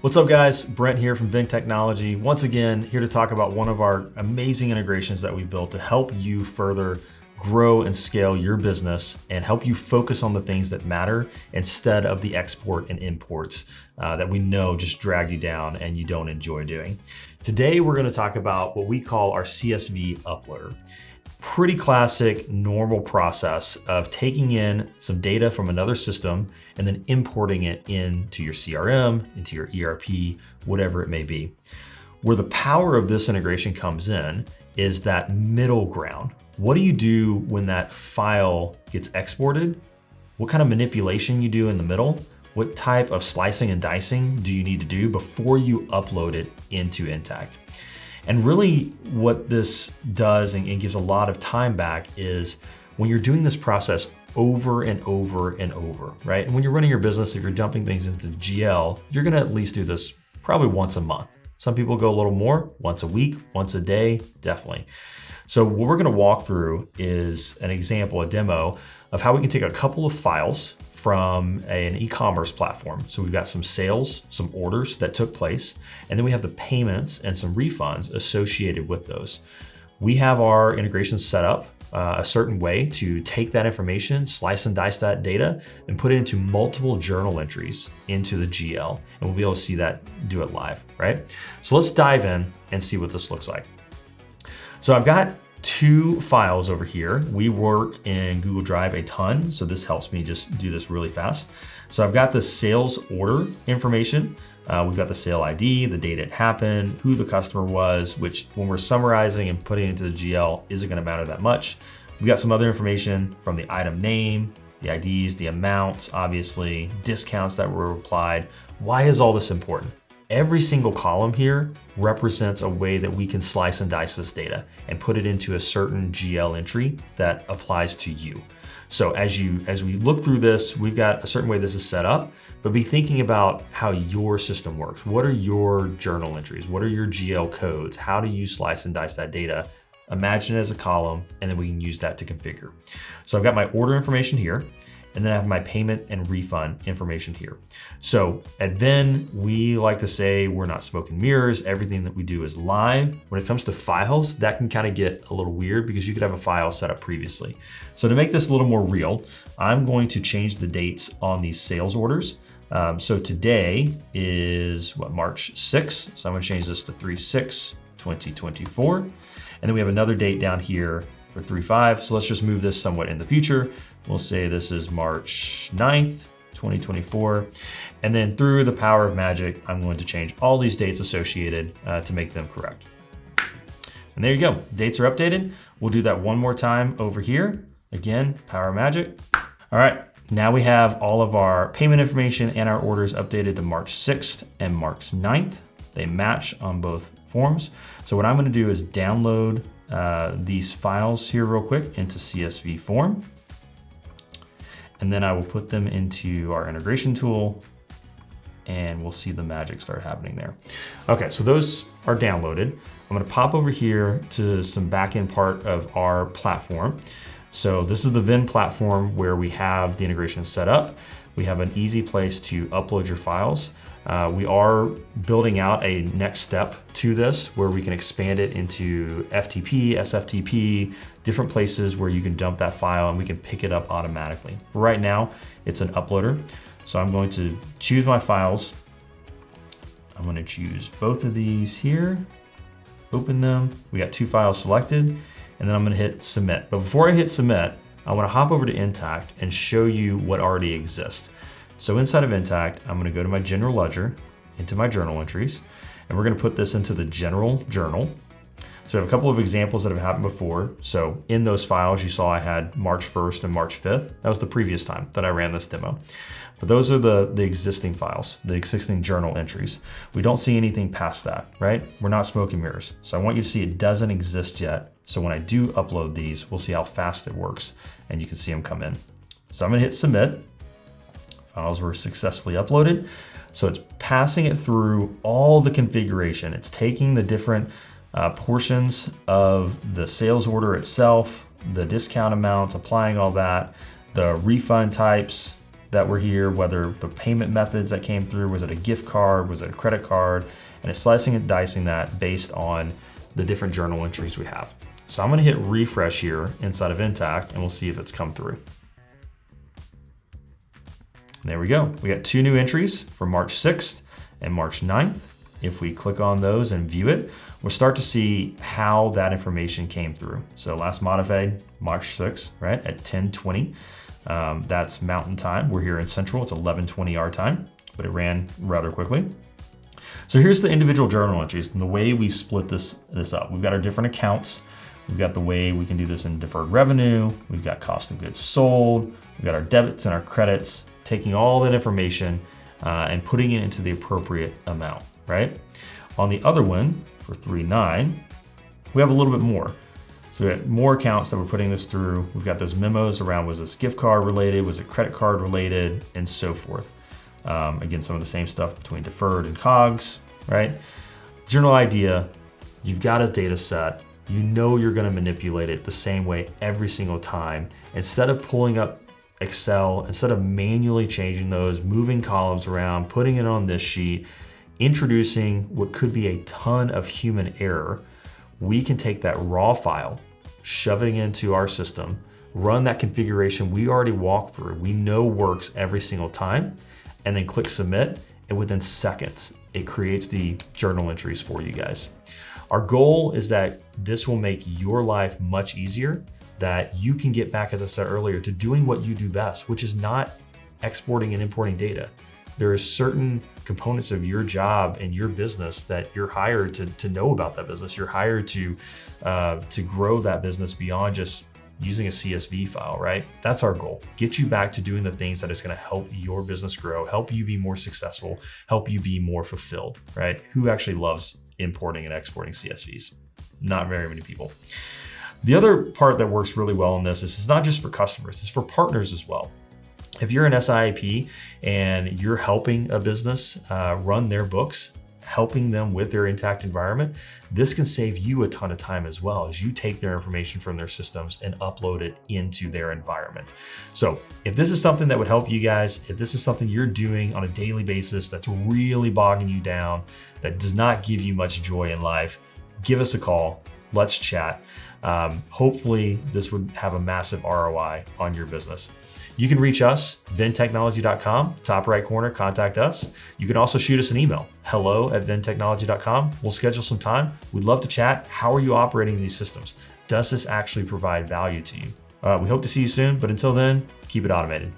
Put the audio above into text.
What's up guys, Brent here from Venn Technology. Once again, here to talk about one of our amazing integrations that we built to help you further grow and scale your business and help you focus on the things that matter instead of the export and imports that we know just drag you down and you don't enjoy doing. Today, we're gonna talk about what we call our CSV uploader. Pretty classic, normal process of taking in some data from another system and then importing it into your CRM, into your ERP, whatever it may be. Where the power of this integration comes in is that middle ground. What do you do when that file gets exported? What kind of manipulation you do in the middle? What type of slicing and dicing do you need to do before you upload it into Intacct? And really what this does and gives a lot of time back is when you're doing this process over and over and over, right? And when you're running your business, if you're dumping things into GL, you're gonna at least do this probably once a month. Some people go a little more, once a week, once a day, definitely. So what we're gonna walk through is an example, a demo of how we can take a couple of files from an e-commerce platform. So we've got some sales, some orders that took place, and then we have the payments and some refunds associated with those. We have our integration set up a certain way to take that information, slice and dice that data, and put it into multiple journal entries into the GL. And we'll be able to see that, do it live, right? So let's dive in and see what this looks like. So I've got two files over here. We work in Google Drive a ton, so this helps me just do this really fast. So I've got the sales order information. We've got the sale ID, the date it happened, who the customer was, which when we're summarizing and putting it into the GL isn't gonna matter that much. We've got some other information from the item name, the IDs, the amounts, obviously, discounts that were applied. Why is all this important? Every single column here represents a way that we can slice and dice this data and put it into a certain GL entry that applies to you. So as we look through this, we've got a certain way this is set up, but be thinking about how your system works. What are your journal entries? What are your GL codes? How do you slice and dice that data? Imagine it as a column, and then we can use that to configure. So I've got my order information here, and then I have my payment and refund information here. So at Venn, we like to say we're not smoke and mirrors. Everything that we do is live. When it comes to files, that can kind of get a little weird because you could have a file set up previously. So to make this a little more real, I'm going to change the dates on these sales orders. So today is March 6th. So I'm gonna change this to 3/6/2024. And then we have another date down here for 3/5. So let's just move this somewhat in the future. We'll say this is March 9th, 2024. And then through the power of magic, I'm going to change all these dates associated to make them correct. And there you go, dates are updated. We'll do that one more time over here. Again, power of magic. All right, now we have all of our payment information and our orders updated to March 6th and March 9th. They match on both forms. So what I'm gonna do is download these files here real quick into CSV form. And then I will put them into our integration tool and we'll see the magic start happening there. Okay, so those are downloaded. I'm gonna pop over here to some backend part of our platform. So this is the Venn platform where we have the integration set up. We have an easy place to upload your files. We are building out a next step to this where we can expand it into FTP, SFTP, different places where you can dump that file and we can pick it up automatically. Right now, it's an uploader. So I'm going to choose my files. I'm going to choose both of these here, open them. We got two files selected, and then I'm going to hit submit. But before I hit submit, I want to hop over to Intacct and show you what already exists. So inside of Intacct, I'm gonna go to my general ledger, into my journal entries, and we're gonna put this into the general journal. So I have a couple of examples that have happened before. So in those files, you saw I had March 1st and March 5th. That was the previous time that I ran this demo. But those are the existing files, the existing journal entries. We don't see anything past that, right? We're not smoke and mirrors. So I want you to see it doesn't exist yet. So when I do upload these, we'll see how fast it works and you can see them come in. So I'm gonna hit submit. Files were successfully uploaded. So it's passing it through all the configuration. It's taking the different portions of the sales order itself, the discount amounts, applying all that, the refund types, that were here, whether the payment methods that came through, was it a gift card, was it a credit card, and it's slicing and dicing that based on the different journal entries we have. So I'm gonna hit refresh here inside of Intacct and we'll see if it's come through. And there we go. We got 2 new entries for March 6th and March 9th. If we click on those and view it, we'll start to see how that information came through. So last modified March 6th, right, at 10:20. That's Mountain Time. We're here in Central, it's 11:20 our time, but it ran rather quickly. So here's the individual journal entries and the way we've split this up. We've got our different accounts. We've got the way we can do this in deferred revenue. We've got cost of goods sold. We've got our debits and our credits, taking all that information and putting it into the appropriate amount, right? On the other one, for 3.9, we have a little bit more. So we got more accounts that we're putting this through. We've got those memos around, was this gift card related? Was it credit card related? And so forth. Again, some of the same stuff between deferred and COGS, right? General idea, you've got a data set. You know you're gonna manipulate it the same way every single time. Instead of pulling up Excel, instead of manually changing those, moving columns around, putting it on this sheet, introducing what could be a ton of human error, we can take that raw file, shove it into our system, run that configuration we already walked through, we know works every single time, and then click submit, and within seconds, it creates the journal entries for you guys. Our goal is that this will make your life much easier, that you can get back, as I said earlier, to doing what you do best, which is not exporting and importing data. There are certain components of your job and your business that you're hired to know about that business. You're hired to grow that business beyond just using a CSV file, right? That's our goal. Get you back to doing the things that is gonna help your business grow, help you be more successful, help you be more fulfilled, right? Who actually loves importing and exporting CSVs? Not very many people. The other part that works really well in this is it's not just for customers, it's for partners as well. If you're an SIP and you're helping a business run their books, helping them with their Intacct environment, this can save you a ton of time as well as you take their information from their systems and upload it into their environment. So if this is something that would help you guys, if this is something you're doing on a daily basis that's really bogging you down, that does not give you much joy in life, give us a call, let's chat. Hopefully this would have a massive ROI on your business. You can reach us, venntechnology.com, top right corner, contact us. You can also shoot us an email, hello@venntechnology.com. We'll schedule some time. We'd love to chat. How are you operating these systems? Does this actually provide value to you? We hope to see you soon, but until then, keep it automated.